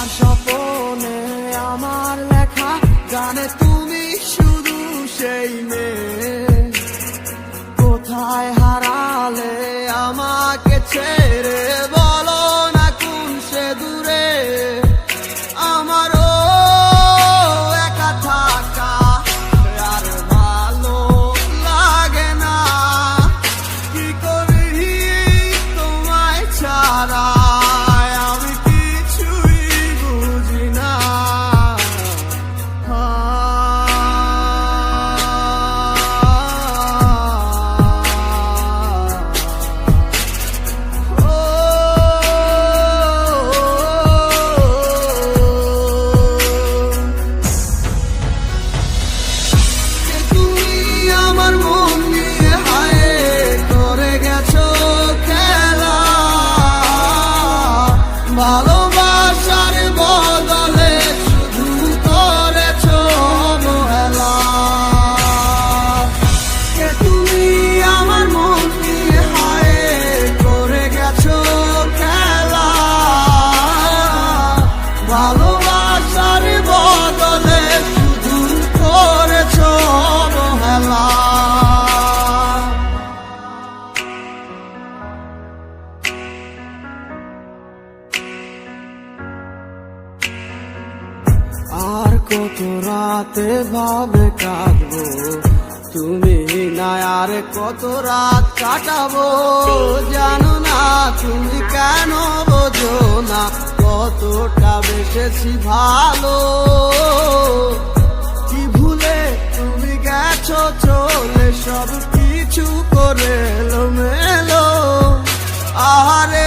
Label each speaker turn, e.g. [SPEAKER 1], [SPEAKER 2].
[SPEAKER 1] আমার স্বপ্নে আমার লেখা গানে তুমি শুধু সেই মেয়ে। কোথায় হারালে আমাকে ছেড়ে, বলো না কোন সে দূরে। আমারও একা থাকা আর ভালো লাগে না, কি করি তোমায় ছাড়া আমি কিছুই বুঝি না। ভালোবাসার বদলে শুধু করেছো অবহেলা। কে তুমি আমার মন নিয়ে হায় করে গেছো খেলা। ভালোবাসার বদলে শুধু করেছো অবহেলা। আর কত রাতে ভাবে কাটবো তুমি না, আর কত রাত কাটাবো জানো না তুমি কেন বোঝো না কতটা বেসেছি ভালো। কি ভুলে তুমি গেছো চলে, সব কিছু করে এলোমেলো। আহারে